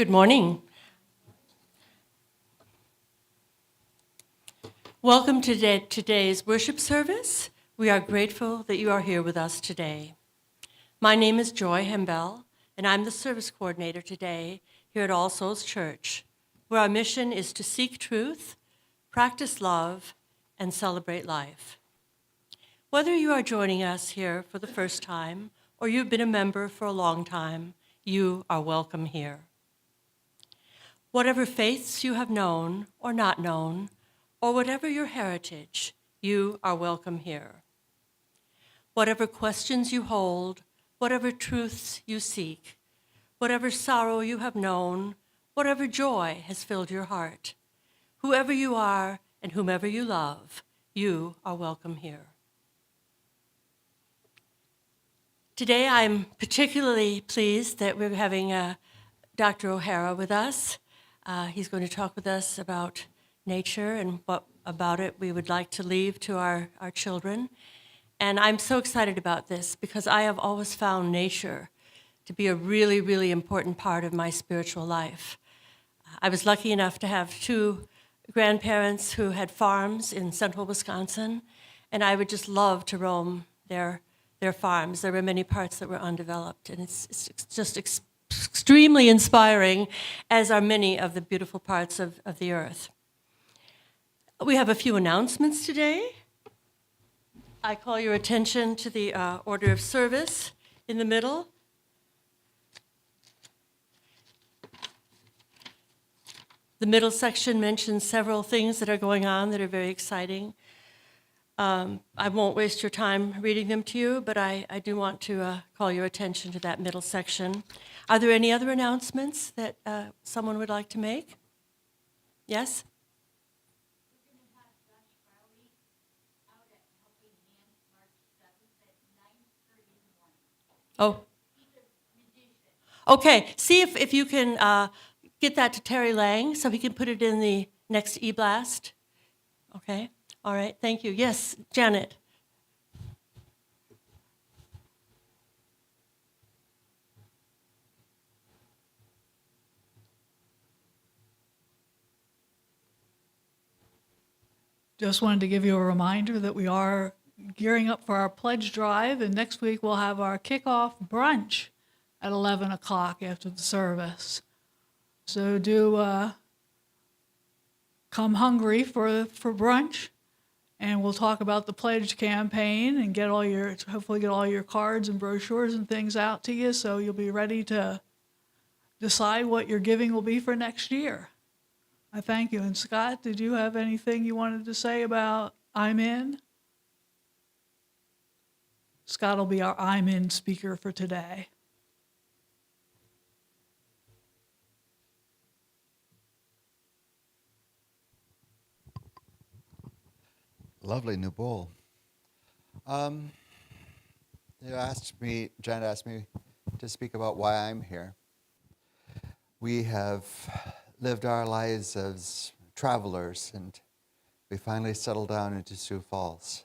Good morning. Welcome to today's worship service. We are grateful that you are here with us today. My name is Joy Hembel, and I'm the service coordinator today here at All Souls Church, where our mission is to seek truth, practice love, and celebrate life. Whether you are joining us here for the first time or you've been a member for a long time, you are welcome here. Whatever faiths you have known or not known, or whatever your heritage, you are welcome here. Whatever questions you hold, whatever truths you seek, whatever sorrow you have known, whatever joy has filled your heart, whoever you are and whomever you love, you are welcome here. Today, I'm particularly pleased that we're having Dr. O'Hara with us. He's going to talk with us about nature and what about it we would like to leave to our children. And I'm so excited about this because I have always found nature to be a really, really important part of my spiritual life. I was lucky enough to have two grandparents who had farms in central Wisconsin, and I would just love to roam their farms. There were many parts that were undeveloped, and it's just extremely inspiring, as are many of the beautiful parts of the earth. We have a few announcements today. I call your attention to the order of service in the middle. The middle section mentions several things that are going on that are very exciting. I won't waste your time reading them to you, but I do want to call your attention to that middle section. Are there any other announcements that someone would like to make? Yes? We're going to have Josh Crowley out at Helping Hands March 7th at 9:30 in the morning. Oh, He's a musician. okay. See if you can get that to Terry Lang so he can put it in the next e-blast. Okay. All right. Thank you. Yes, Janet. Just wanted to give you a reminder that we are gearing up for our pledge drive, and next week we'll have our kickoff brunch at 11 o'clock after the service. So do come hungry for brunch, and we'll talk about the pledge campaign and hopefully get all your cards and brochures and things out to you so you'll be ready to decide what your giving will be for next year. I thank you. And Scott, did you have anything you wanted to say about I'm In? Scott will be our I'm In speaker for today. Lovely new bowl. Jen asked me to speak about why I'm here. We have lived our lives as travelers, and we finally settled down into Sioux Falls.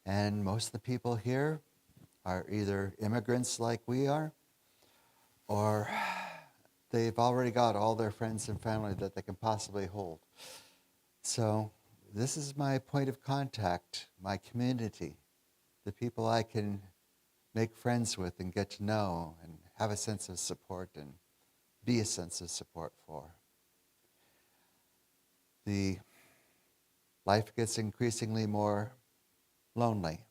And most of the people here are either immigrants like we are, or they've already got all their friends and family that they can possibly hold. So this is my point of contact, my community, the people I can make friends with and get to know and have a sense of support and be a sense of support for. The life gets increasingly more lonely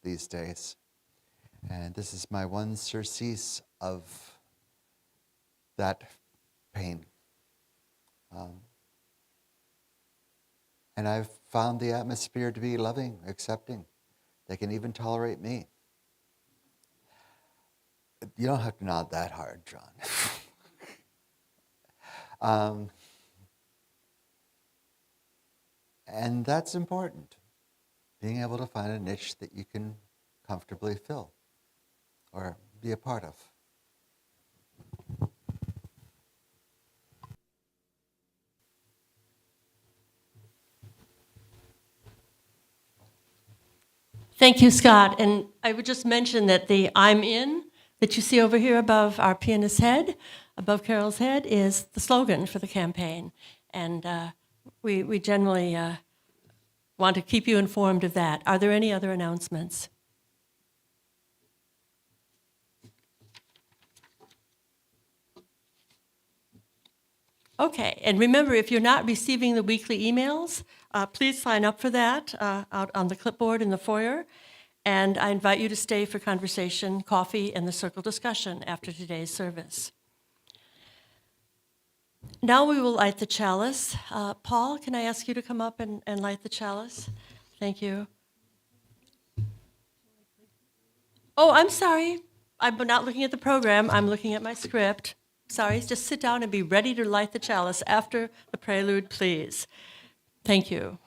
these days, and this is my one surcease of that pain. And I've found the atmosphere to be loving, accepting. They can even tolerate me. You don't have to nod that hard, John. And that's important, being able to find a niche that you can comfortably fill or be a part of. Thank you, Scott. And I would just mention that the I'm In that you see over here above our pianist's head, above Carol's head, is the slogan for the campaign. And we generally want to keep you informed of that. Are there any other announcements? Okay, and remember, if you're not receiving the weekly emails, please sign up for that out on the clipboard in the foyer. And I invite you to stay for conversation, coffee, and the circle discussion after today's service. Now we will light the chalice. Paul, can I ask you to come up and light the chalice? Thank you. Oh, I'm sorry. I'm not looking at the program. I'm looking at my script. Sorry, just sit down and be ready to light the chalice after the prelude, please. Thank you.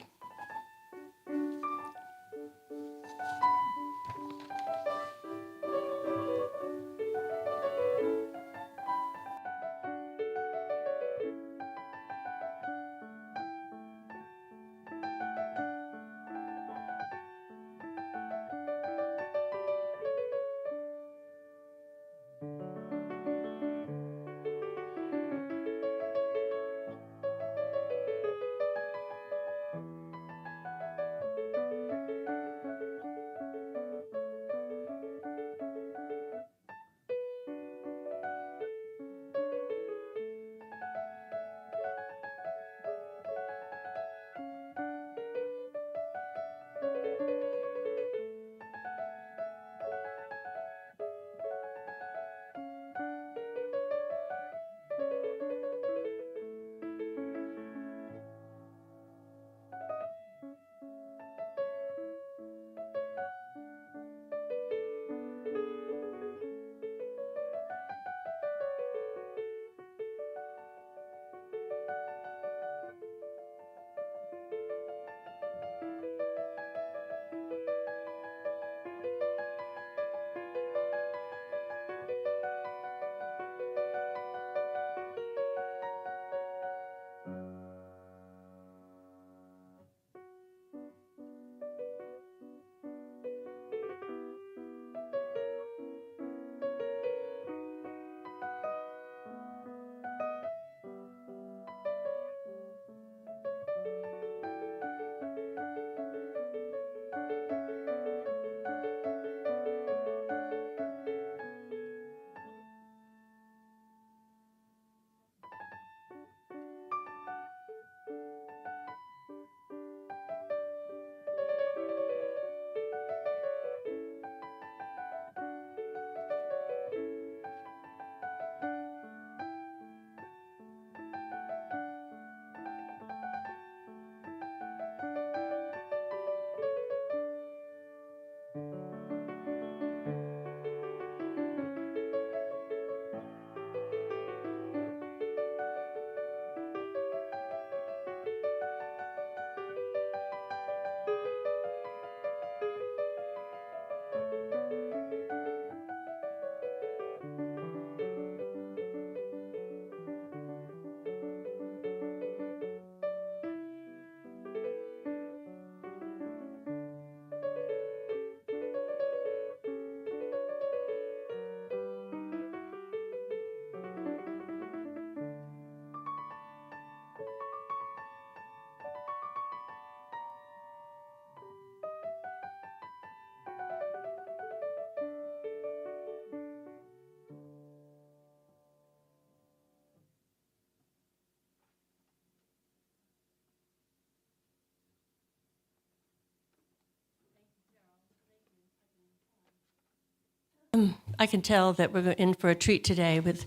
I can tell that we're in for a treat today with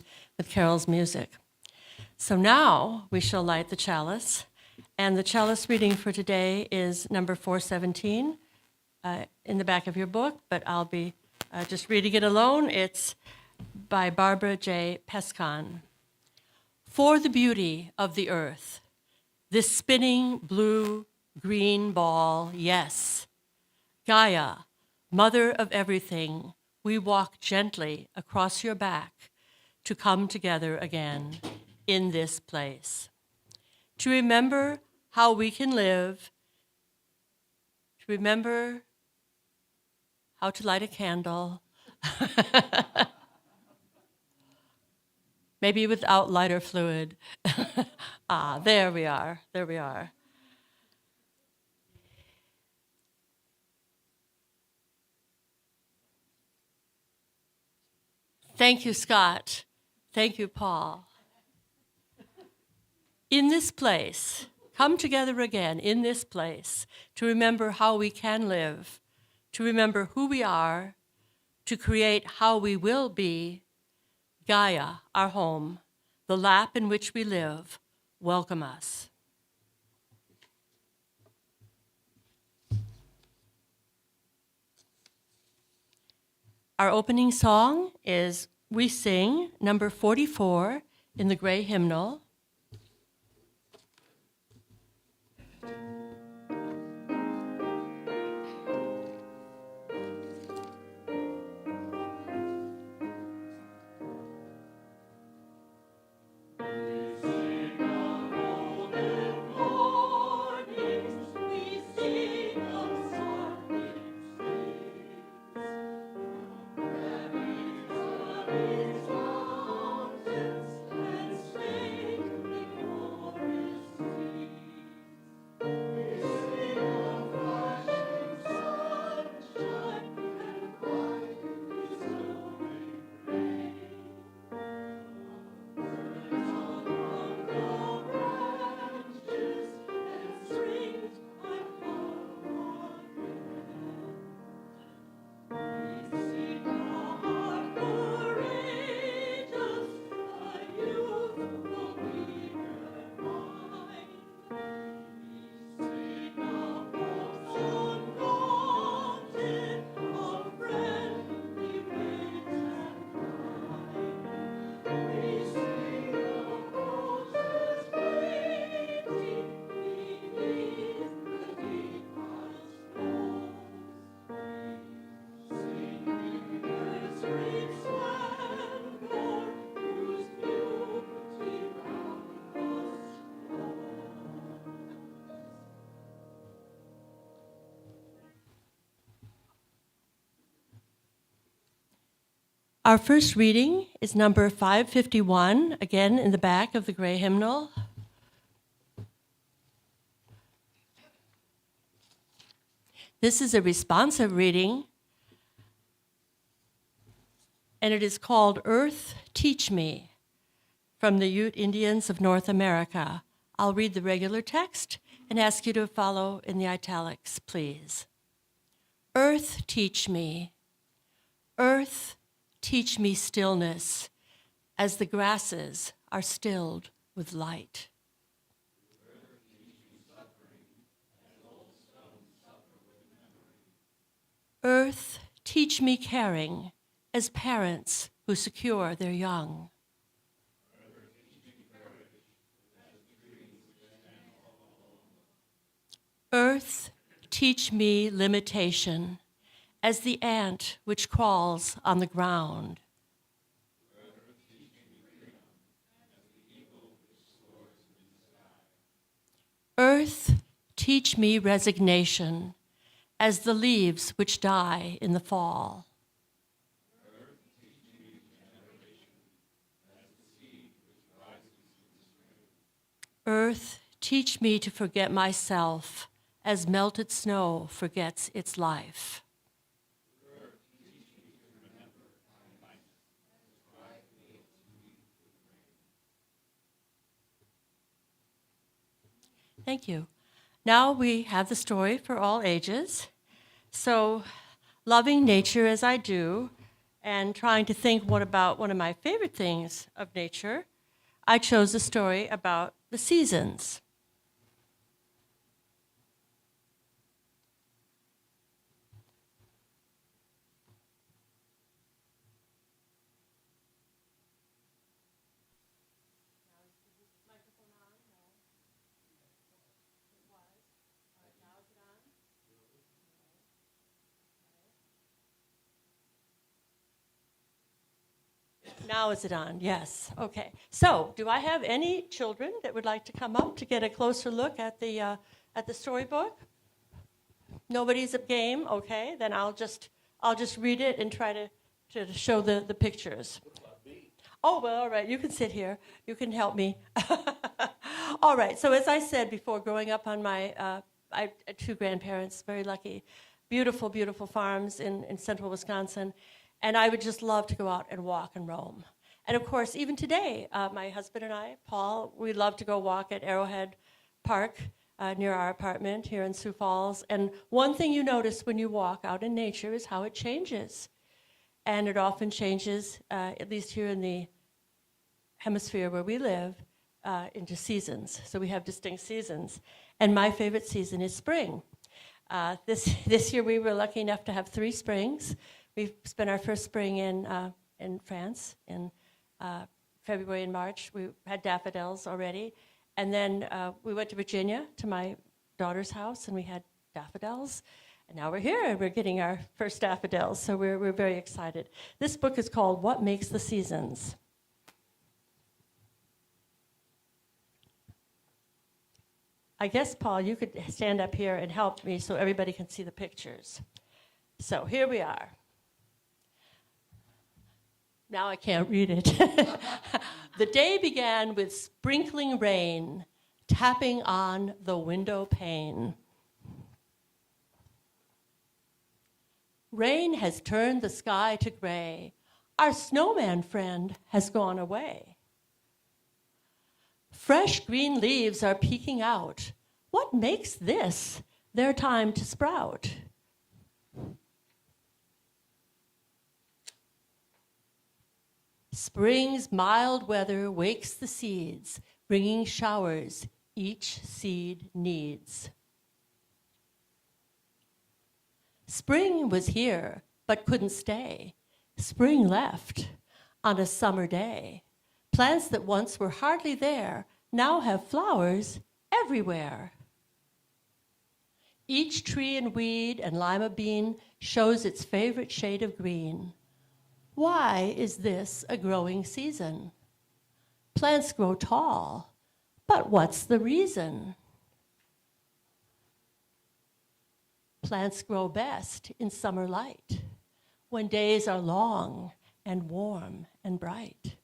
Carol's music. So now we shall light the chalice. And the chalice reading for today is number 417 in the back of your book, but I'll be just reading it alone. It's by Barbara J. Pescan. For the beauty of the earth, this spinning blue-green ball, yes. Gaia, mother of everything, we walk gently across your back to come together again in this place. To remember how we can live, to remember how to light a candle, maybe without lighter fluid. There we are, there we are. Thank you, Scott. Thank you, Paul. In this place, come together again in this place to remember how we can live, to remember who we are, to create how we will be. Gaia, our home, the lap in which we live, welcome us. Our opening song is We Sing, number 44 in the Gray Hymnal. Our first reading is number 551, again in the back of the Gray Hymnal. This is a responsive reading, and it is called Earth, Teach Me, from the Ute Indians of North America. I'll read the regular text and ask you to follow in the italics, please. Earth, teach me. Earth, teach me stillness as the grasses are stilled with light. Earth, teach me caring as parents who secure their young. Earth, teach me limitation as the ant which crawls on the ground. Earth, teach me resignation as the leaves which die in the fall. Earth, teach me to forget myself as melted snow forgets its life. Thank you. Now we have the story for all ages. So, loving nature as I do, and trying to think what about one of my favorite things of nature, I chose a story about the seasons. Now is it on? Yes. Okay. So, do I have any children that would like to come up to get a closer look at the storybook? Nobody's game. Okay. Then I'll just read it and try to show the pictures. Oh, well, all right. You can sit here. You can help me. All right. So, as I said before, growing up on I had two grandparents, very lucky, beautiful, beautiful farms in central Wisconsin. And I would just love to go out and walk and roam. And of course, even today, my husband and I, Paul, we love to go walk at Arrowhead Park near our apartment here in Sioux Falls. And one thing you notice when you walk out in nature is how it changes. And it often changes, at least here in the hemisphere where we live, into seasons. So we have distinct seasons. And my favorite season is spring. This year we were lucky enough to have 3 springs. We spent our first spring in France in February and March. We had daffodils already. And then we went to Virginia to my daughter's house, and we had daffodils. And now we're here, and we're getting our first daffodils, so we're very excited. This book is called What Makes the Seasons? I guess, Paul, you could stand up here and help me so everybody can see the pictures. So here we are. Now I can't read it. The day began with sprinkling rain tapping on the window pane. Rain has turned the sky to gray. Our snowman friend has gone away. Fresh green leaves are peeking out. What makes this their time to sprout? Spring's mild weather wakes the seeds, bringing showers each seed needs. Spring was here, but couldn't stay. Spring left on a summer day. Plants that once were hardly there now have flowers everywhere. Each tree and weed and lima bean shows its favorite shade of green. Why is this a growing season? Plants grow tall, but what's the reason? Plants grow best in summer light, when days are long and warm and bright.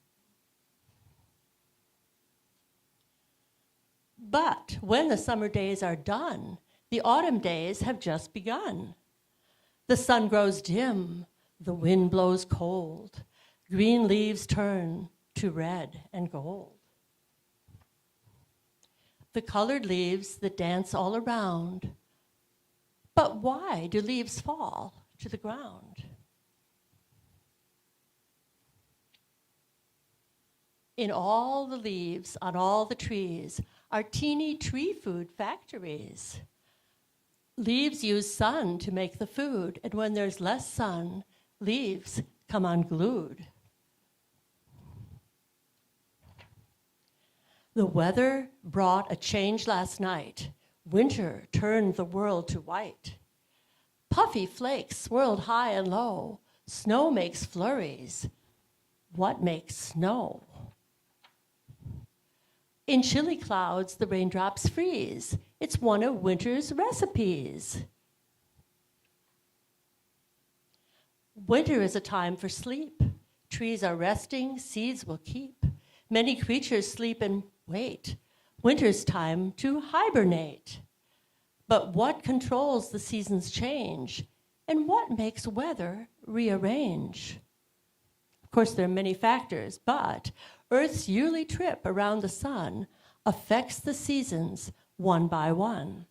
But when the summer days are done, the autumn days have just begun. The sun grows dim, the wind blows cold, green leaves turn to red and gold. The colored leaves that dance all around. But why do leaves fall to the ground? In all the leaves on all the trees are teeny tree food factories. Leaves use sun to make the food, and when there's less sun, leaves come unglued. The weather brought a change last night. Winter turned the world to white. Puffy flakes swirled high and low. Snow makes flurries. What makes snow? In chilly clouds, the raindrops freeze. It's one of winter's recipes. Winter is a time for sleep. Trees are resting, seeds will keep. Many creatures sleep and wait. Winter's time to hibernate. But what controls the seasons' change? And what makes weather rearrange? Of course, there are many factors, but Earth's yearly trip around the sun affects the seasons one by one.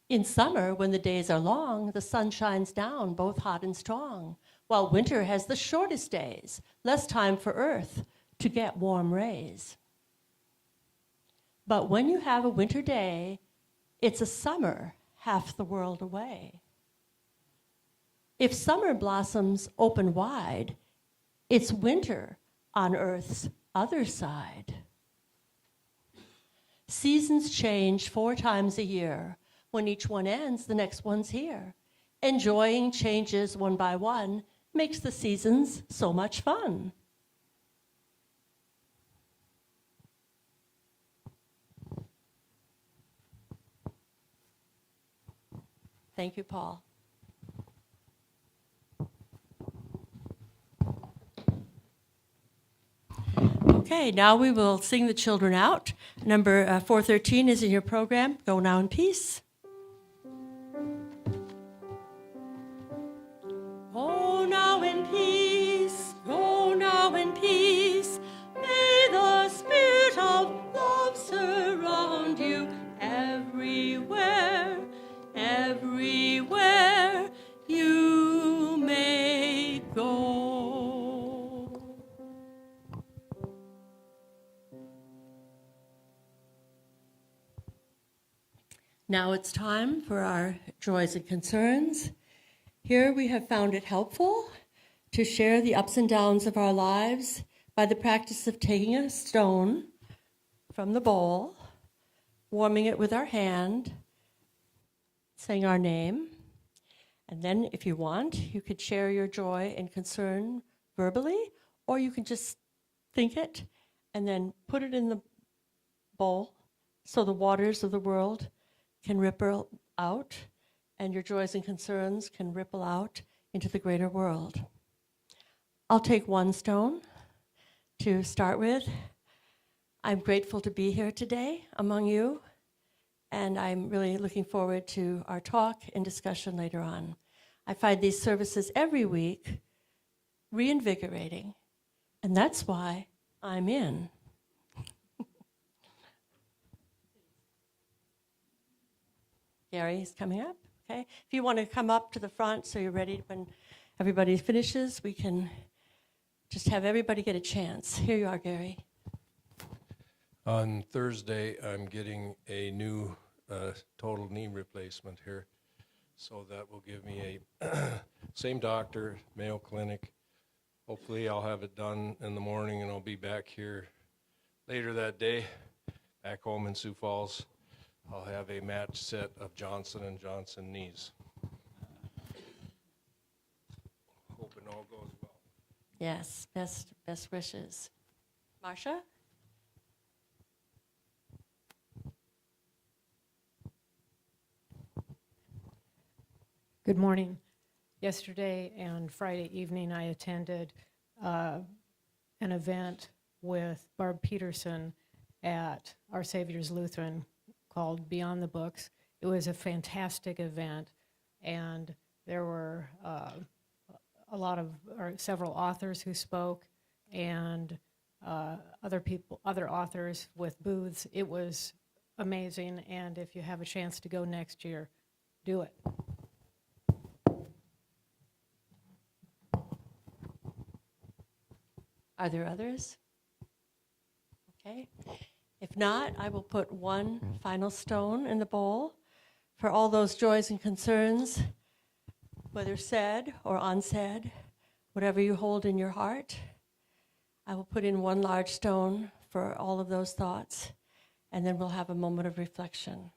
In summer, when the days are long, the sun shines down, both hot and strong, while winter has the shortest days, less time for Earth to get warm rays. But when you have a winter day, it's a summer half the world away. If summer blossoms open wide, it's winter on Earth's other side. Seasons change 4 times a year. When each one ends, the next one's here. Enjoying changes one by one makes the seasons so much fun. Thank you, Paul. Okay, now we will sing the children out. Number 413 is in your program. Go now in peace. Go now in peace, go now in peace. May the spirit of love surround you everywhere, everywhere you may go. Now it's time for our joys and concerns. Here we have found it helpful to share the ups and downs of our lives by the practice of taking a stone from the bowl, warming it with our hand, saying our name, and then if you want, you could share your joy and concern verbally, or you can just think it and then put it in the bowl so the waters of the world can ripple out and your joys and concerns can ripple out into the greater world. I'll take one stone to start with. I'm grateful to be here today among you, and I'm really looking forward to our talk and discussion later on. I find these services every week reinvigorating, and that's why I'm in. Gary is coming up, okay? If you want to come up to the front so you're ready when everybody finishes, we can just have everybody get a chance. Here you are, Gary. On Thursday, I'm getting a new total knee replacement here. So that will give me a same doctor, Mayo Clinic. Hopefully I'll have it done in the morning and I'll be back here later that day, back home in Sioux Falls. I'll have a match set of Johnson & Johnson knees. Hoping all goes well. Yes, best wishes. Marcia? Good morning. Yesterday and Friday evening, I attended an event with Barb Peterson at Our Savior's Lutheran called Beyond the Books. It was a fantastic event, and there were several authors who spoke, and other authors with booths. It was amazing, and if you have a chance to go next year, do it. Are there others? Okay. If not, I will put one final stone in the bowl for all those joys and concerns, whether said or unsaid, whatever you hold in your heart. I will put in one large stone for all of those thoughts, and then we'll have a moment of reflection.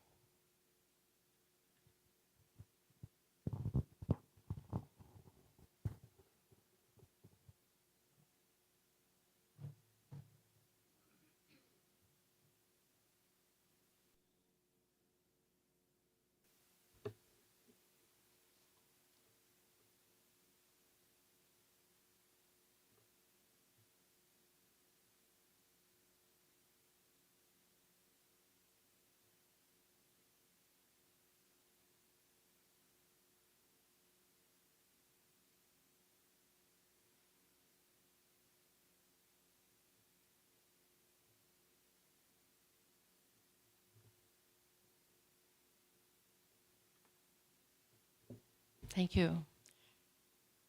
Thank you.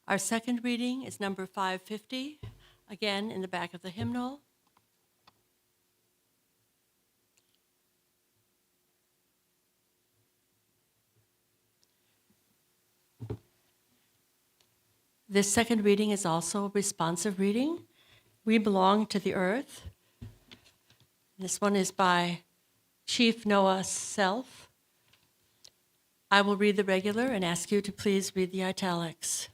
Our second reading is number 550, again in the back of the hymnal. This second reading is also a responsive reading. We belong to the earth. This one is by Chief Noah Self. I will read the regular and ask you to please read the italics.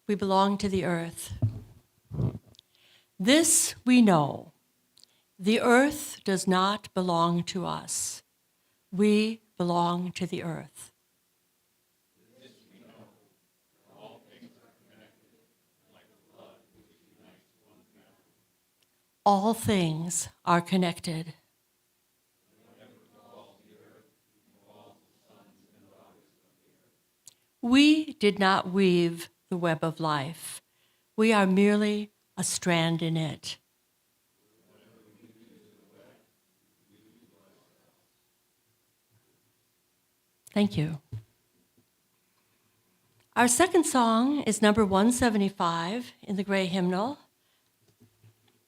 We belong to the earth. This we know. The earth does not belong to us. We belong to the earth. All things are connected. We did not weave the web of life. We are merely a strand in it. Thank you. Our second song is number 175 in the gray hymnal,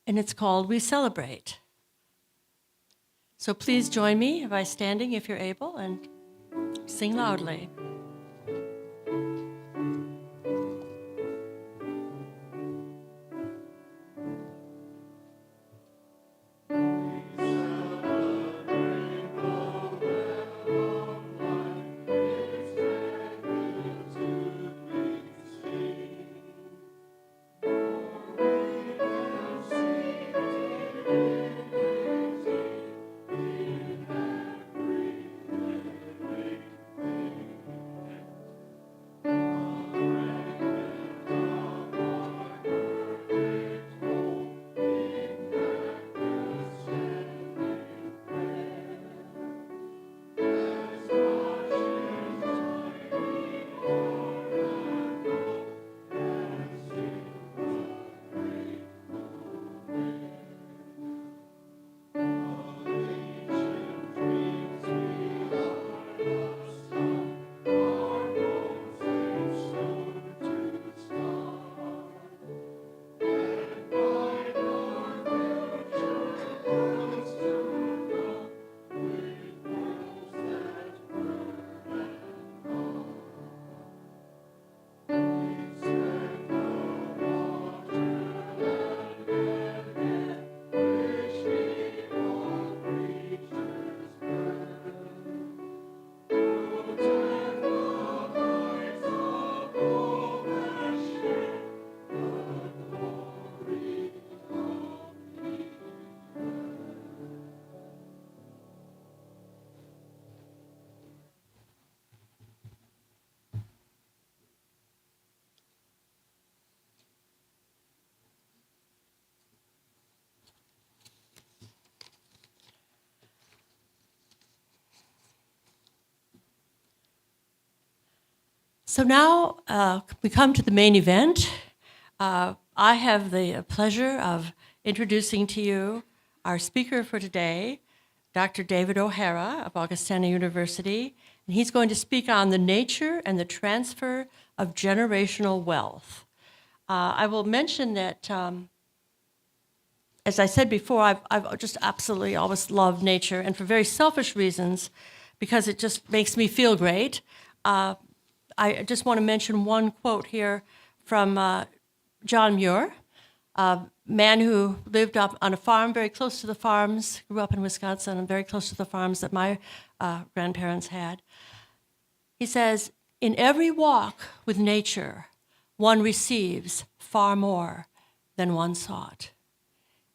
and it's called We Celebrate. So please join me by standing if you're able and sing loudly. So now we come to the main event. I have the pleasure of introducing to you our speaker for today, Dr. David O'Hara of Augustana University, and he's going to speak on the nature and the transfer of generational wealth. I will mention that, as I said before, I've just absolutely always loved nature, and for very selfish reasons, because it just makes me feel great. I just want to mention one quote here from John Muir, a man who lived up on a farm very close to the farms, grew up in Wisconsin and very close to the farms that my grandparents had. He says, "In every walk with nature, one receives far more than one sought."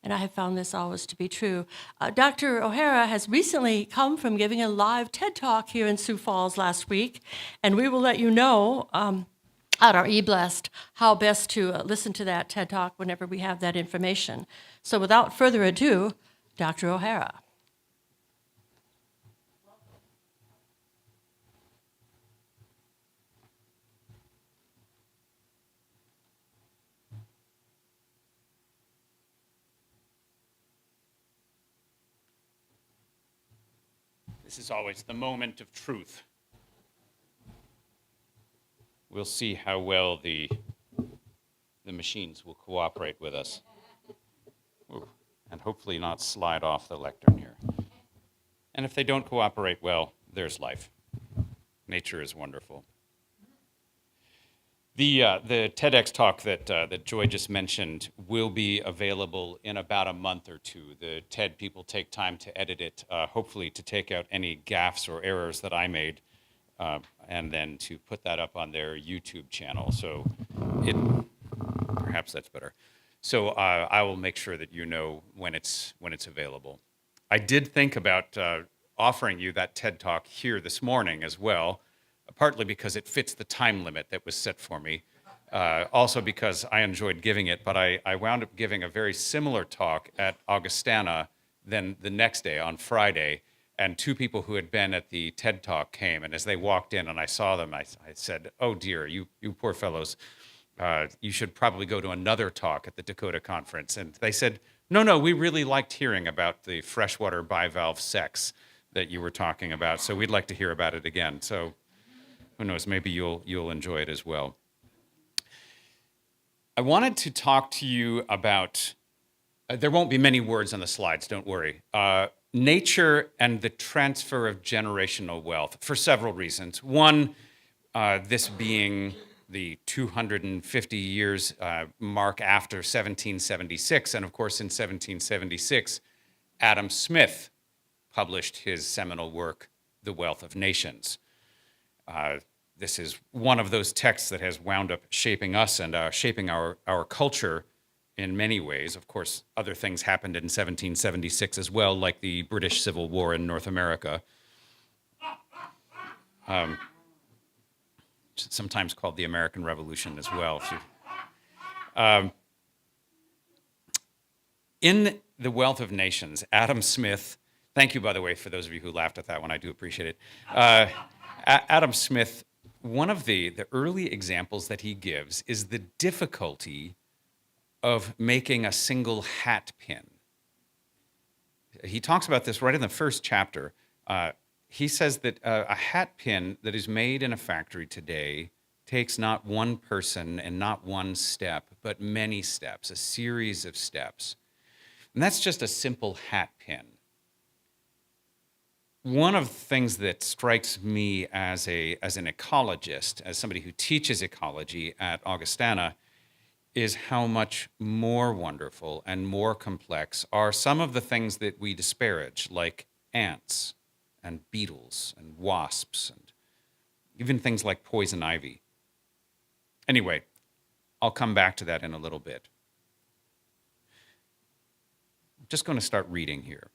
And I have found this always to be true. Dr. O'Hara has recently come from giving a live TED Talk here in Sioux Falls last week, and we will let you know at our eBlessed how best to listen to that TED Talk whenever we have that information. So without further ado, Dr. O'Hara. This is always the moment of truth. We'll see how well the machines will cooperate with us. Ooh, and hopefully not slide off the lectern here. And if they don't cooperate well, there's life. Nature is wonderful. The TEDx talk that Joy just mentioned will be available in about a month or two. The TED people take time to edit it, hopefully to take out any gaffes or errors that I made, and then to put that up on their YouTube channel. So perhaps that's better. So I will make sure that you know when it's available. I did think about offering you that TED talk here this morning as well, partly because it fits the time limit that was set for me, also because I enjoyed giving it, but I wound up giving a very similar talk at Augustana then the next day, on Friday, and two people who had been at the TED Talk came, and as they walked in and I saw them, I said, "Oh dear, you poor fellows, you should probably go to another talk at the Dakota Conference." And they said, no, we really liked hearing about the freshwater bivalve sex that you were talking about, so we'd like to hear about it again. So who knows, maybe you'll enjoy it as well. I wanted to talk to you about, there won't be many words on the slides, don't worry. nature and the transfer of generational wealth for several reasons. One, this being the 250 years mark after 1776. And of course, in 1776, Adam Smith published his seminal work, The Wealth of Nations. This is one of those texts that has wound up shaping us and shaping our culture in many ways. Of course, other things happened in 1776 as well, like the British Civil War in North America. Sometimes called the American Revolution as well. In The Wealth of Nations, Adam Smith, thank you, by the way, for those of you who laughed at that one, I do appreciate it. Adam Smith, one of the early examples that he gives is the difficulty of making a single hat pin. He talks about this right in the first chapter. He says that a hat pin that is made in a factory today takes not one person and not one step, but many steps, a series of steps. And that's just a simple hat pin. One of the things that strikes me as an ecologist, as somebody who teaches ecology at Augustana, is how much more wonderful and more complex are some of the things that we disparage, like ants and beetles and wasps and even things like poison ivy. Anyway, I'll come back to that in a little bit. I'm just going to start reading here.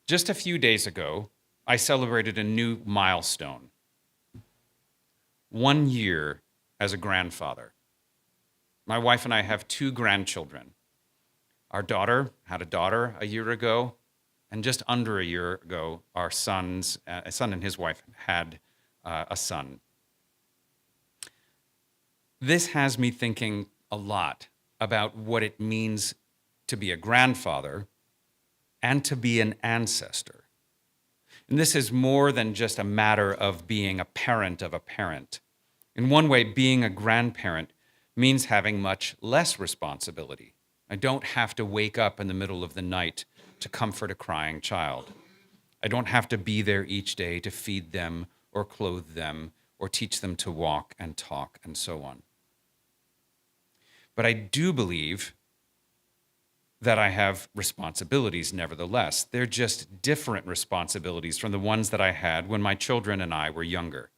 Just a few days ago, I celebrated a new milestone. 1 year as a grandfather. My wife and I have 2 grandchildren. Our daughter had a daughter a year ago, and just under a year ago, a son and his wife had a son. This has me thinking a lot about what it means to be a grandfather and to be an ancestor. And this is more than just a matter of being a parent of a parent. In one way, being a grandparent means having much less responsibility. I don't have to wake up in the middle of the night to comfort a crying child. I don't have to be there each day to feed them or clothe them or teach them to walk and talk and so on. But I do believe that I have responsibilities nevertheless. They're just different responsibilities from the ones that I had when my children and I were younger.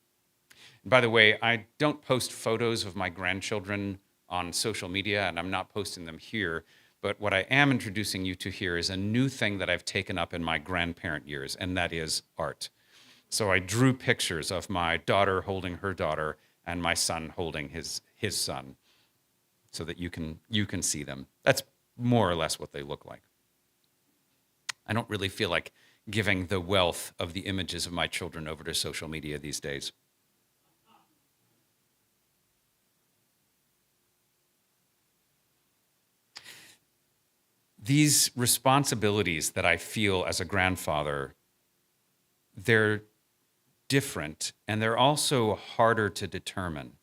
And by the way, I don't post photos of my grandchildren on social media, and I'm not posting them here, but what I am introducing you to here is a new thing that I've taken up in my grandparent years, and that is art. So I drew pictures of my daughter holding her daughter and my son holding his son so that you can see them. That's more or less what they look like. I don't really feel like giving the wealth of the images of my children over to social media these days. These responsibilities that I feel as a grandfather, they're different and they're also harder to determine.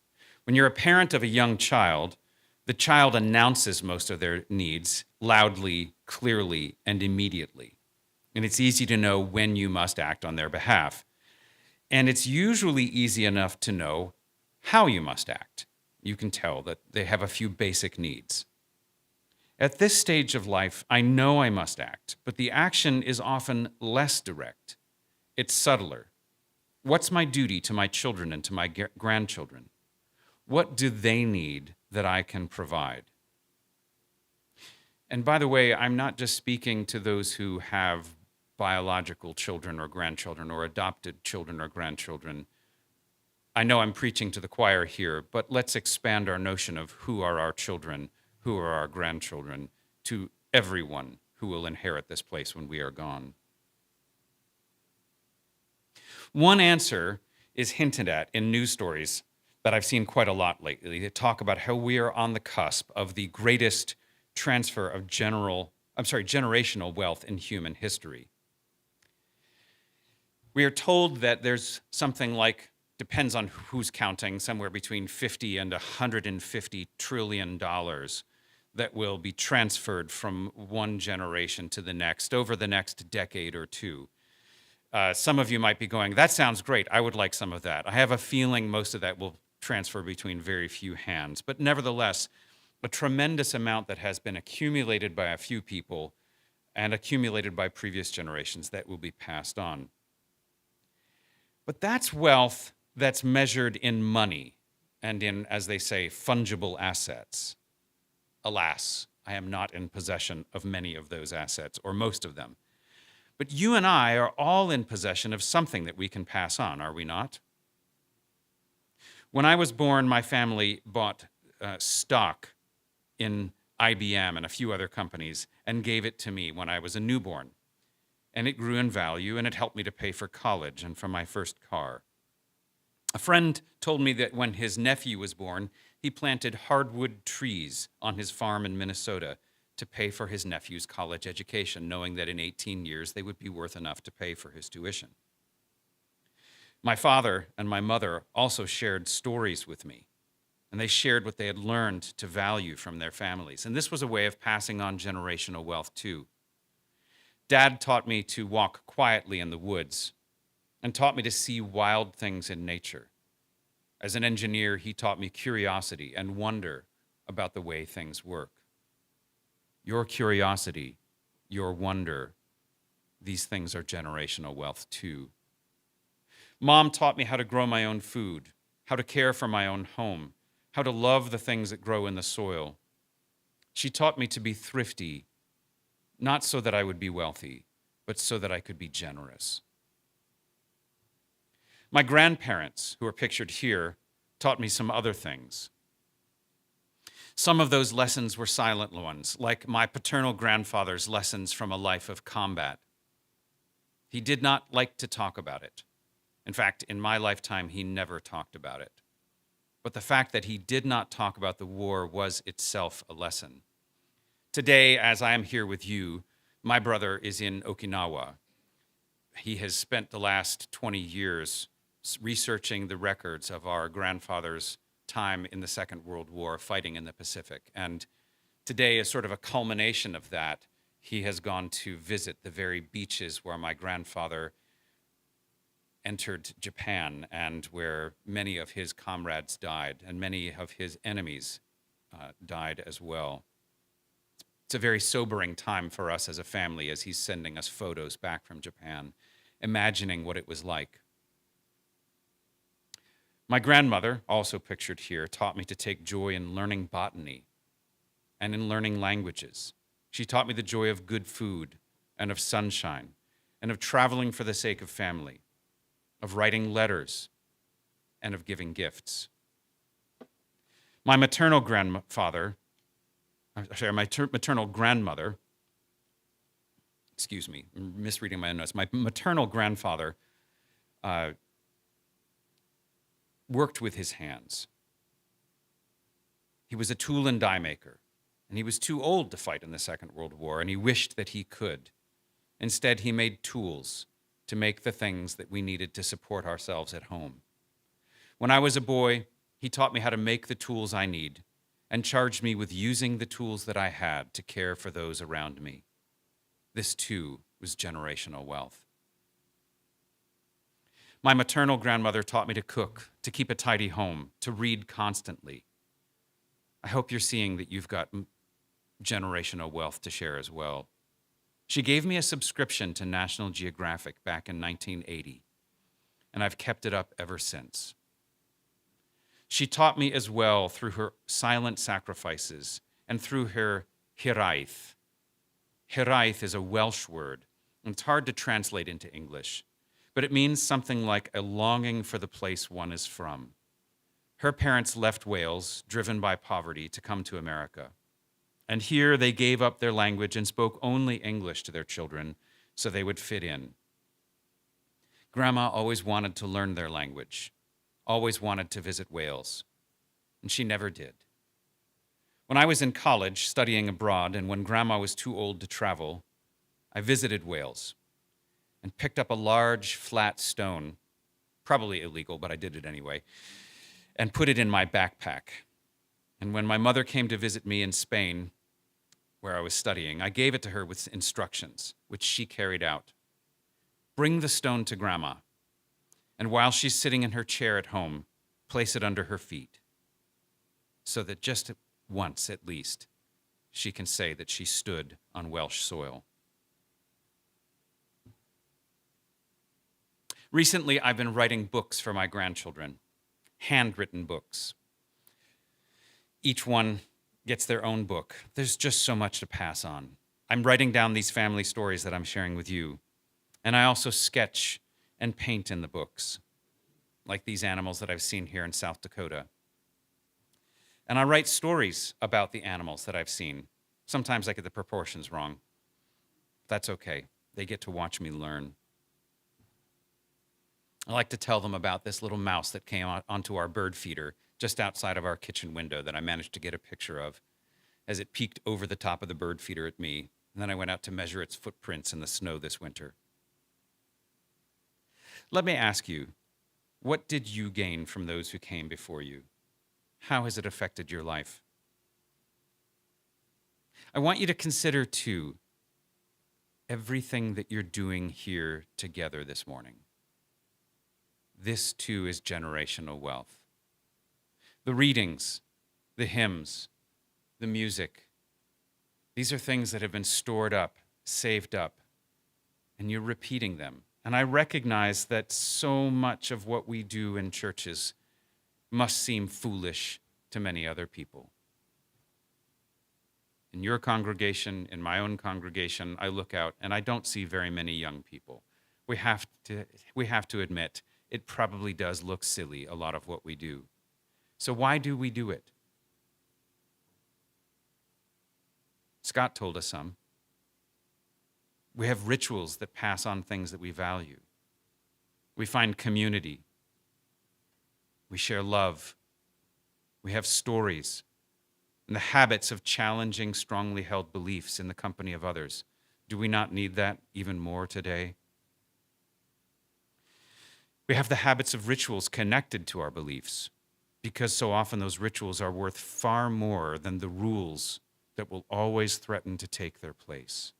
When you're a parent of a young child, the child announces most of their needs loudly, clearly, and immediately. And it's easy to know when you must act on their behalf. And it's usually easy enough to know how you must act. You can tell that they have a few basic needs. At this stage of life, I know I must act, but the action is often less direct. It's subtler. What's my duty to my children and to my grandchildren? What do they need that I can provide? And by the way, I'm not just speaking to those who have biological children or grandchildren or adopted children or grandchildren. I know I'm preaching to the choir here, but let's expand our notion of who are our children, who are our grandchildren, to everyone who will inherit this place when we are gone. One answer is hinted at in news stories that I've seen quite a lot lately. They talk about how we are on the cusp of the greatest transfer of generational wealth in human history. We are told that there's something like, depends on who's counting, somewhere between $50 and $150 trillion that will be transferred from one generation to the next over the next decade or two. Some of you might be going, that sounds great. I would like some of that. I have a feeling most of that will transfer between very few hands. But nevertheless, a tremendous amount that has been accumulated by a few people and accumulated by previous generations that will be passed on. But that's wealth that's measured in money and in, as they say, fungible assets. Alas, I am not in possession of many of those assets, or most of them. But you and I are all in possession of something that we can pass on, are we not? When I was born, my family bought stock in IBM and a few other companies and gave it to me when I was a newborn. And it grew in value, and it helped me to pay for college and for my first car. A friend told me that when his nephew was born, he planted hardwood trees on his farm in Minnesota to pay for his nephew's college education, knowing that in 18 years they would be worth enough to pay for his tuition. My father and my mother also shared stories with me, and they shared what they had learned to value from their families. And this was a way of passing on generational wealth too. Dad taught me to walk quietly in the woods and taught me to see wild things in nature. As an engineer, he taught me curiosity and wonder about the way things work. Your curiosity, your wonder, these things are generational wealth too. Mom taught me how to grow my own food, how to care for my own home, how to love the things that grow in the soil. She taught me to be thrifty, not so that I would be wealthy, but so that I could be generous. My grandparents, who are pictured here, taught me some other things. Some of those lessons were silent ones, like my paternal grandfather's lessons from a life of combat. He did not like to talk about it. In fact, in my lifetime, he never talked about it. But the fact that he did not talk about the war was itself a lesson. Today, as I am here with you, my brother is in Okinawa. He has spent the last 20 years researching the records of our grandfather's time in the Second World War fighting in the Pacific. And today is sort of a culmination of that. He has gone to visit the very beaches where my grandfather entered Japan and where many of his comrades died and many of his enemies died as well. It's a very sobering time for us as a family as he's sending us photos back from Japan, imagining what it was like. My grandmother, also pictured here, taught me to take joy in learning botany and in learning languages. She taught me the joy of good food and of sunshine and of traveling for the sake of family, of writing letters and of giving gifts. My maternal grandmother, excuse me, I'm misreading my notes. My maternal grandfather worked with his hands. He was a tool and die maker, and he was too old to fight in the Second World War, and he wished that he could. Instead, he made tools to make the things that we needed to support ourselves at home. When I was a boy, he taught me how to make the tools I need and charged me with using the tools that I had to care for those around me. This, too, was generational wealth. My maternal grandmother taught me to cook, to keep a tidy home, to read constantly. I hope you're seeing that you've got generational wealth to share as well. She gave me a subscription to National Geographic back in 1980, and I've kept it up ever since. She taught me as well through her silent sacrifices and through her hiraeth. Hiraeth is a Welsh word, and it's hard to translate into English, but it means something like a longing for the place one is from. Her parents left Wales, driven by poverty, to come to America. And here they gave up their language and spoke only English to their children so they would fit in. Grandma always wanted to learn their language, always wanted to visit Wales, and she never did. When I was in college studying abroad and when Grandma was too old to travel, I visited Wales and picked up a large flat stone, probably illegal, but I did it anyway, and put it in my backpack. And when my mother came to visit me in Spain, where I was studying, I gave it to her with instructions, which she carried out. Bring the stone to Grandma, and while she's sitting in her chair at home, place it under her feet, so that just once at least, she can say that she stood on Welsh soil. Recently, I've been writing books for my grandchildren, handwritten books. Each one gets their own book. There's just so much to pass on. I'm writing down these family stories that I'm sharing with you, and I also sketch and paint in the books, like these animals that I've seen here in South Dakota. And I write stories about the animals that I've seen. Sometimes I get the proportions wrong. That's okay. They get to watch me learn. I like to tell them about this little mouse that came onto our bird feeder just outside of our kitchen window that I managed to get a picture of as it peeked over the top of the bird feeder at me. And then I went out to measure its footprints in the snow this winter. Let me ask you, what did you gain from those who came before you? How has it affected your life? I want you to consider, too, everything that you're doing here together this morning. This, too, is generational wealth. The readings, the hymns, the music, these are things that have been stored up, saved up, and you're repeating them. And I recognize that so much of what we do in churches must seem foolish to many other people. In your congregation, in my own congregation, I look out and I don't see very many young people. We have to admit, it probably does look silly, a lot of what we do. So why do we do it? Scott told us some. We have rituals that pass on things that we value. We find community. We share love. We have stories and the habits of challenging strongly held beliefs in the company of others. Do we not need that even more today? We have the habits of rituals connected to our beliefs, because so often those rituals are worth far more than the rules that will always threaten to take their place.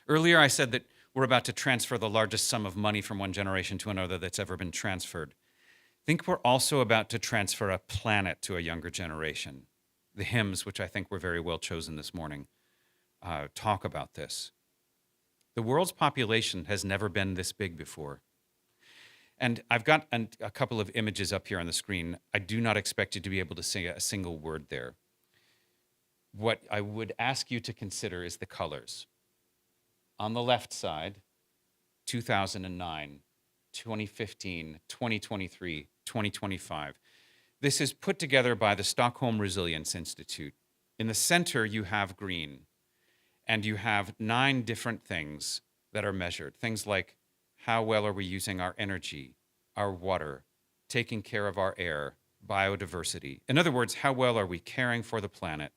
Earlier, I said that we're about to transfer the largest sum of money from one generation to another that's ever been transferred. I think we're also about to transfer a planet to a younger generation. The hymns, which I think were very well chosen this morning, talk about this. The world's population has never been this big before. And I've got a couple of images up here on the screen. I do not expect you to be able to say a single word there. What I would ask you to consider is the colors. On the left side, 2009, 2015, 2023, 2025. This is put together by the Stockholm Resilience Institute. In the center, you have green. And you have 9 different things that are measured. Things like how well are we using our energy, our water, taking care of our air, biodiversity. In other words, how well are we caring for the planet?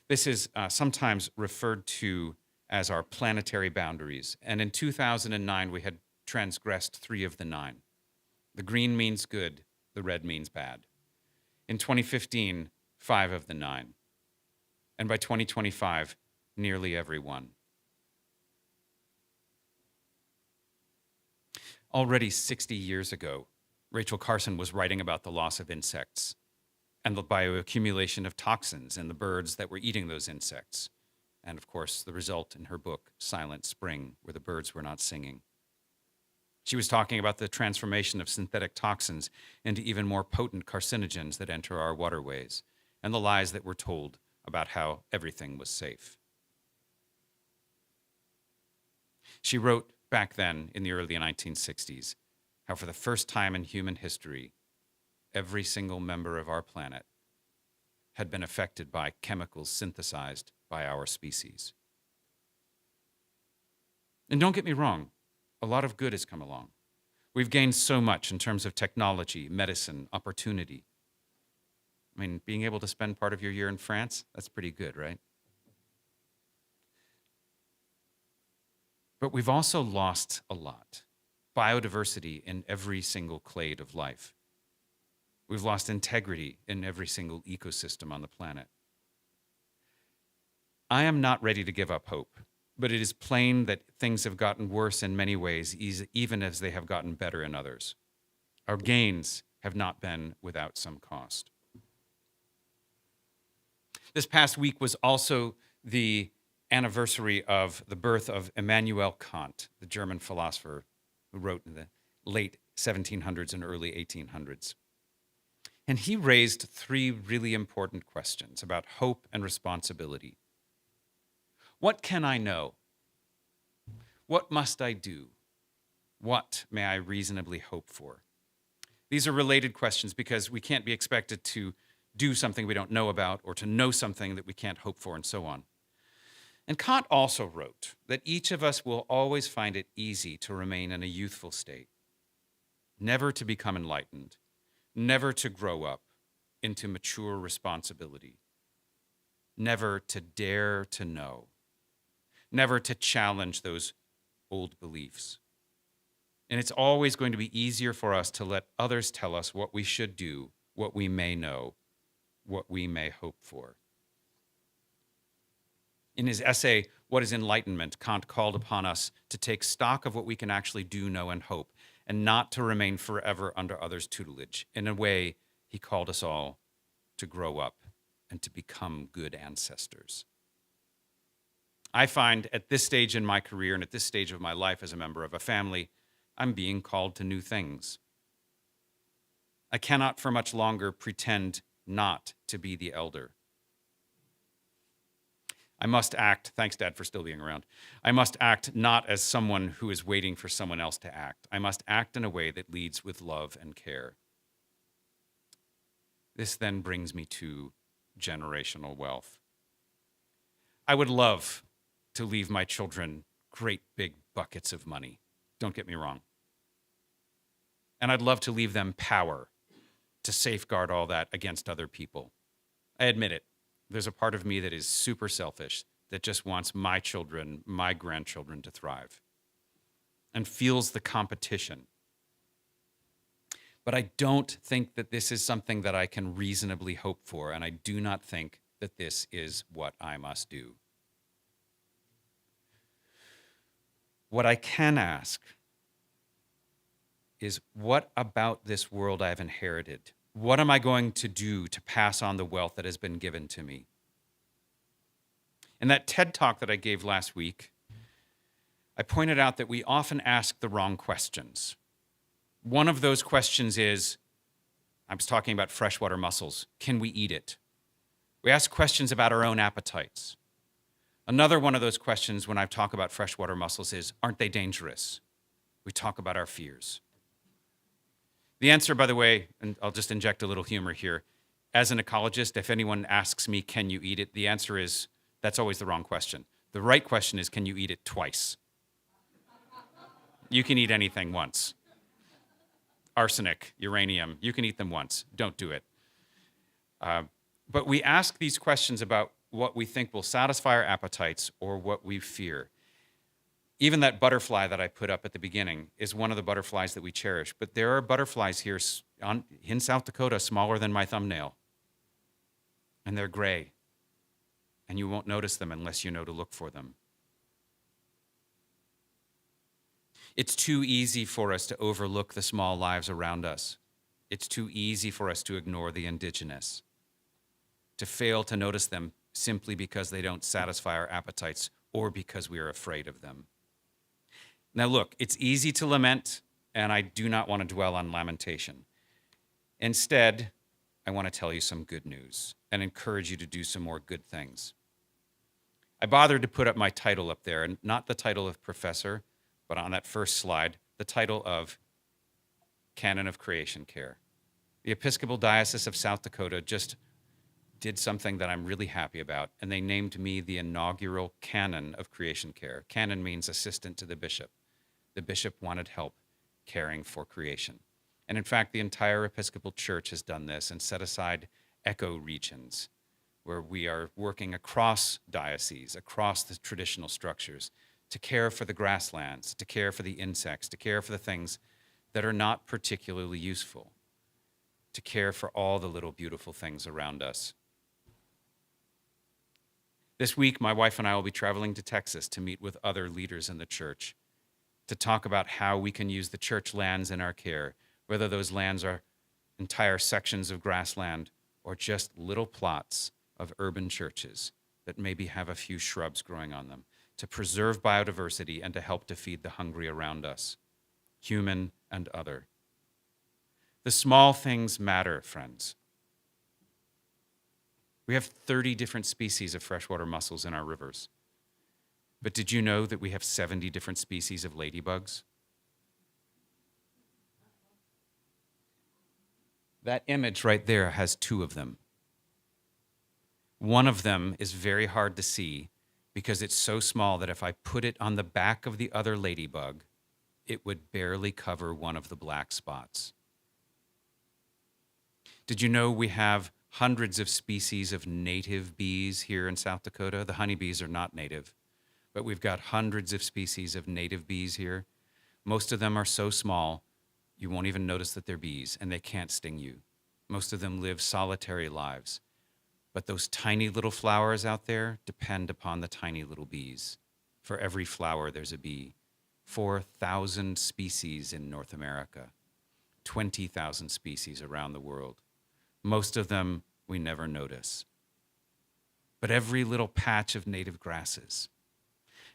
This is sometimes referred to as our planetary boundaries. And in 2009, we had transgressed 3 of the 9. The green means good, the red means bad. In 2015, 5 of the 9. And by 2025, nearly everyone. Already 60 years ago, Rachel Carson was writing about the loss of insects and the bioaccumulation of toxins in the birds that were eating those insects. And of course, the result in her book, Silent Spring, where the birds were not singing. She was talking about the transformation of synthetic toxins into even more potent carcinogens that enter our waterways, and the lies that were told about how everything was safe. She wrote back then in the early 1960s how for the first time in human history, every single member of our planet had been affected by chemicals synthesized by our species. And don't get me wrong, a lot of good has come along. We've gained so much in terms of technology, medicine, opportunity. I mean, being able to spend part of your year in France, that's pretty good, right? But we've also lost a lot. Biodiversity in every single clade of life. We've lost integrity in every single ecosystem on the planet. I am not ready to give up hope, but it is plain that things have gotten worse in many ways, even as they have gotten better in others. Our gains have not been without some cost. This past week was also the anniversary of the birth of Immanuel Kant, the German philosopher who wrote in the late 1700s and early 1800s. And he raised three really important questions about hope and responsibility. What can I know? What must I do? What may I reasonably hope for? These are related questions because we can't be expected to do something we don't know about or to know something that we can't hope for and so on. And Kant also wrote that each of us will always find it easy to remain in a youthful state, never to become enlightened, never to grow up into mature responsibility, never to dare to know, never to challenge those old beliefs. And it's always going to be easier for us to let others tell us what we should do, what we may know, what we may hope for. In his essay, What is Enlightenment?, Kant called upon us to take stock of what we can actually do, know, and hope, and not to remain forever under others' tutelage. In a way, he called us all to grow up and to become good ancestors. I find at this stage in my career and at this stage of my life as a member of a family, I'm being called to new things. I cannot for much longer pretend not to be the elder. I must act, thanks Dad for still being around, I must act not as someone who is waiting for someone else to act. I must act in a way that leads with love and care. This then brings me to generational wealth. I would love to leave my children great big buckets of money. Don't get me wrong. And I'd love to leave them power to safeguard all that against other people. I admit it. There's a part of me that is super selfish, that just wants my children, my grandchildren to thrive, and feels the competition. But I don't think that this is something that I can reasonably hope for, and I do not think that this is what I must do. What I can ask is, what about this world I've inherited? What am I going to do to pass on the wealth that has been given to me? In that TED talk that I gave last week, I pointed out that we often ask the wrong questions. One of those questions is, I was talking about freshwater mussels. Can we eat it? We ask questions about our own appetites. Another one of those questions when I talk about freshwater mussels is, aren't they dangerous? We talk about our fears. The answer, by the way, and I'll just inject a little humor here, as an ecologist, if anyone asks me, can you eat it? The answer is, that's always the wrong question. The right question is, can you eat it twice? You can eat anything once. Arsenic, uranium, you can eat them once. Don't do it. But we ask these questions about what we think will satisfy our appetites or what we fear. Even that butterfly that I put up at the beginning is one of the butterflies that we cherish. But there are butterflies here in South Dakota smaller than my thumbnail. And they're gray. And you won't notice them unless you know to look for them. It's too easy for us to overlook the small lives around us. It's too easy for us to ignore the indigenous, to fail to notice them simply because they don't satisfy our appetites or because we are afraid of them. Now look, it's easy to lament, and I do not want to dwell on lamentation. Instead, I want to tell you some good news and encourage you to do some more good things. I bothered to put up my title up there, and not the title of professor, but on that first slide, the title of Canon of Creation Care. The Episcopal Diocese of South Dakota just did something that I'm really happy about, and they named me the inaugural Canon of Creation Care. Canon means assistant to the bishop. The bishop wanted help caring for creation. And in fact, the entire Episcopal Church has done this and set aside eco-regions where we are working across dioceses, across the traditional structures, to care for the grasslands, to care for the insects, to care for the things that are not particularly useful. to care for all the little beautiful things around us. This week, my wife and I will be traveling to Texas to meet with other leaders in the church to talk about how we can use the church lands in our care, whether those lands are entire sections of grassland or just little plots of urban churches that maybe have a few shrubs growing on them, to preserve biodiversity and to help to feed the hungry around us, human and other. The small things matter, friends. We have 30 different species of freshwater mussels in our rivers. But did you know that we have 70 different species of ladybugs? That image right there has 2 of them. One of them is very hard to see because it's so small that if I put it on the back of the other ladybug, it would barely cover one of the black spots. Did you know we have hundreds of species of native bees here in South Dakota? The honeybees are not native, but we've got hundreds of species of native bees here. Most of them are so small, you won't even notice that they're bees, and they can't sting you. Most of them live solitary lives. But those tiny little flowers out there depend upon the tiny little bees. For every flower, there's a bee. 4,000 species in North America, 20,000 species around the world. Most of them we never notice. But every little patch of native grasses,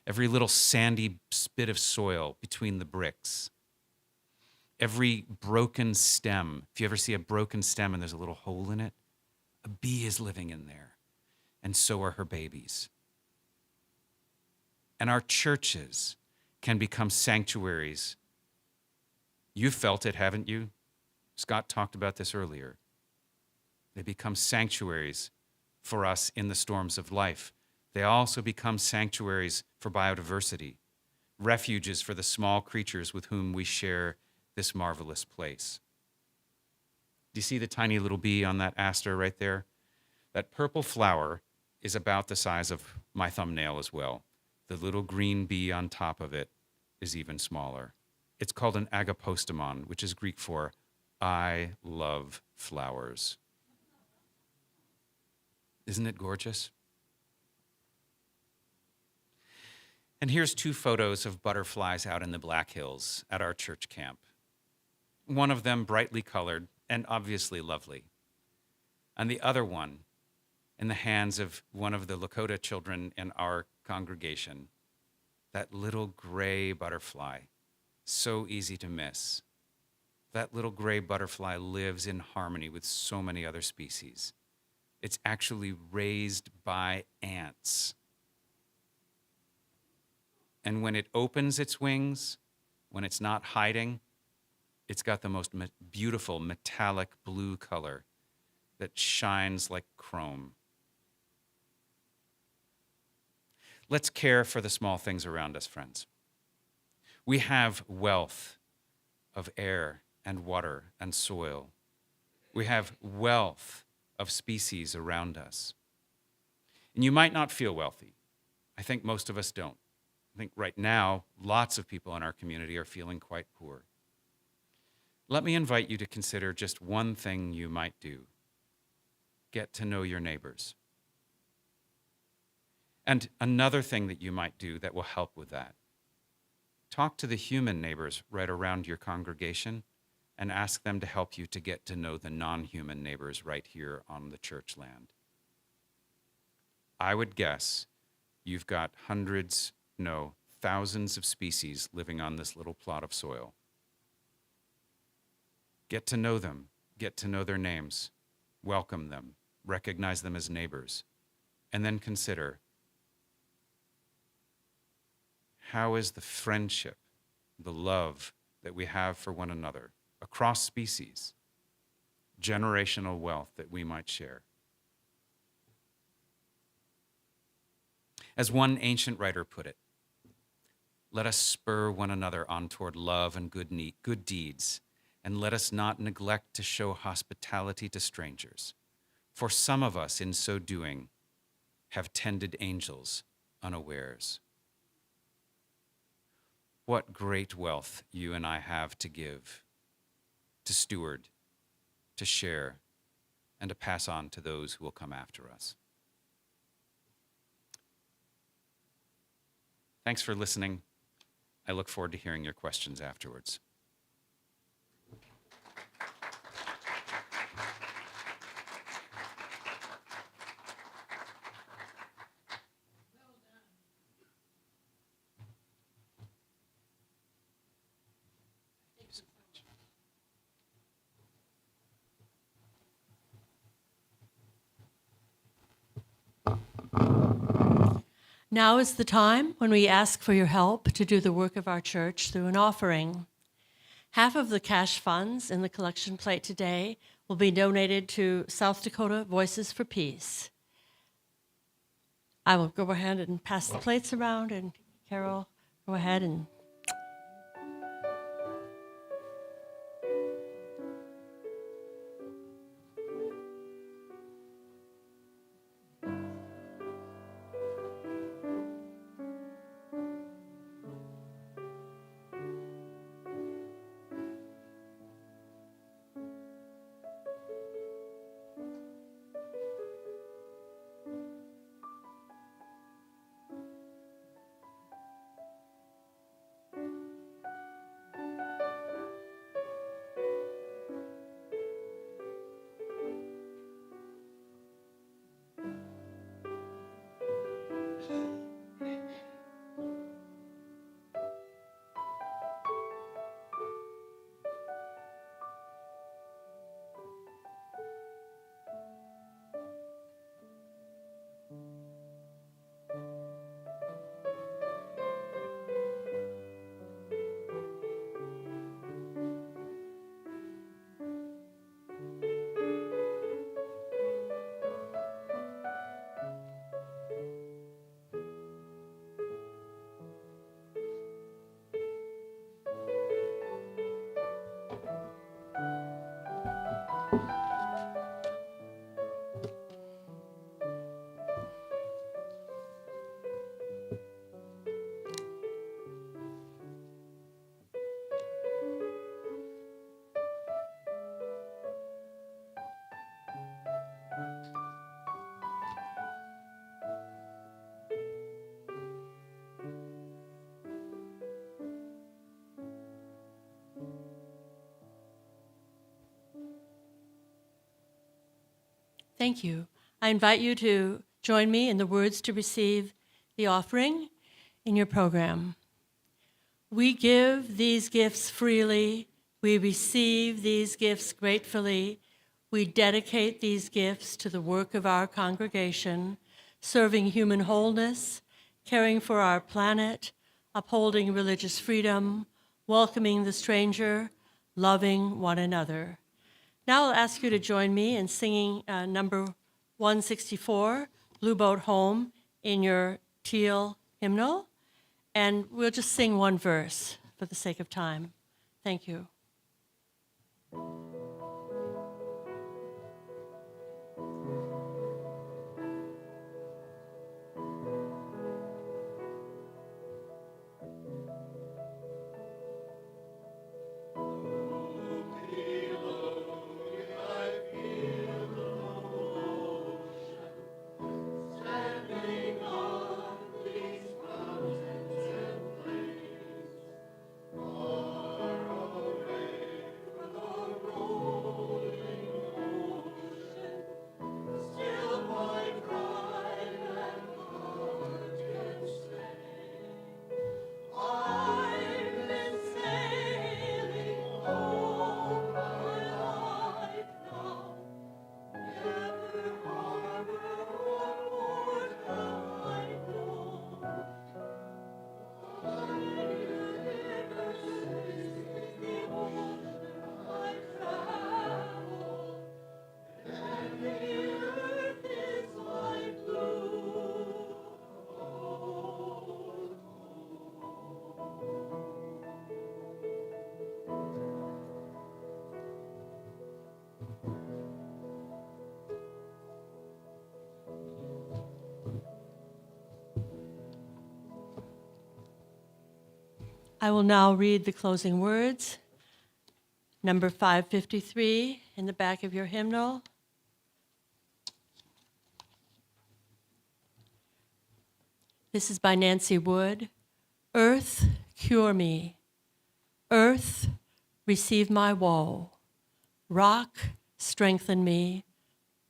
every little sandy spit of soil between the bricks, every broken stem, if you ever see a broken stem and there's a little hole in it, a bee is living in there, and so are her babies. And our churches can become sanctuaries. You've felt it, haven't you? Scott talked about this earlier. They become sanctuaries for us in the storms of life. They also become sanctuaries for biodiversity, refuges for the small creatures with whom we share this marvelous place. Do you see the tiny little bee on that aster right there? That purple flower is about the size of my thumbnail as well. The little green bee on top of it is even smaller. It's called an agapostemon, which is Greek for I love flowers. Isn't it gorgeous? And here's 2 photos of butterflies out in the Black Hills at our church camp. One of them brightly colored and obviously lovely. And the other one in the hands of one of the Lakota children in our congregation, that little gray butterfly, so easy to miss. That little gray butterfly lives in harmony with so many other species. It's actually raised by ants. And when it opens its wings, when it's not hiding, it's got the most beautiful metallic blue color that shines like chrome. Let's care for the small things around us, friends. We have wealth of air and water and soil. We have wealth of species around us. And you might not feel wealthy. I think most of us don't. I think right now, lots of people in our community are feeling quite poor. Let me invite you to consider just one thing you might do. Get to know your neighbors. And another thing that you might do that will help with that. Talk to the human neighbors right around your congregation and ask them to help you to get to know the non-human neighbors right here on the church land. I would guess you've got hundreds, no, thousands of species living on this little plot of soil. Get to know them, get to know their names, welcome them, recognize them as neighbors, and then consider, how is the friendship, the love that we have for one another across species, generational wealth that we might share? As one ancient writer put it, let us spur one another on toward love and good deeds, and let us not neglect to show hospitality to strangers, for some of us in so doing have tended angels unawares. What great wealth you and I have to give, to steward, to share, and to pass on to those who will come after us. Thanks for listening. I look forward to hearing your questions afterwards. Now is the time when we ask for your help to do the work of our church through an offering. Half of the cash funds in the collection plate today will be donated to South Dakota Voices for Peace. I will go ahead and pass the plates around, and Carol, go ahead and thank you. I invite you to join me in the words to receive the offering in your program. We give these gifts freely. We receive these gifts gratefully. We dedicate these gifts to the work of our congregation, serving human wholeness, caring for our planet, upholding religious freedom, welcoming the stranger, loving one another. Now I'll ask you to join me in singing number 164, Blue Boat Home, in your teal hymnal. And we'll just sing one verse for the sake of time. Thank you. I will now read the closing words. Number 553, in the back of your hymnal. This is by Nancy Wood. Earth, cure me. Earth, receive my woe. Rock, strengthen me.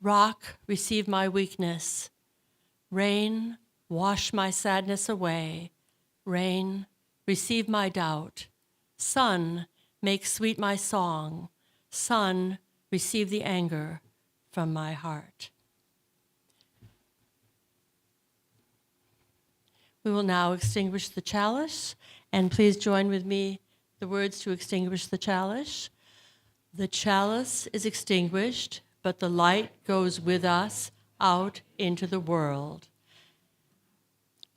Rock, receive my weakness. Rain, wash my sadness away. Rain, receive my doubt. Sun, make sweet my song. Sun, receive the anger from my heart. We will now extinguish the chalice, and please join with me the words to extinguish the chalice. The chalice is extinguished, but the light goes with us out into the world.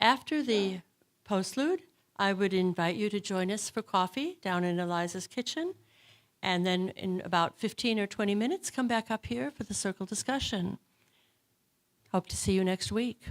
After the postlude, I would invite you to join us for coffee down in Eliza's kitchen, and then in about 15 or 20 minutes, come back up here for the circle discussion. Hope to see you next week.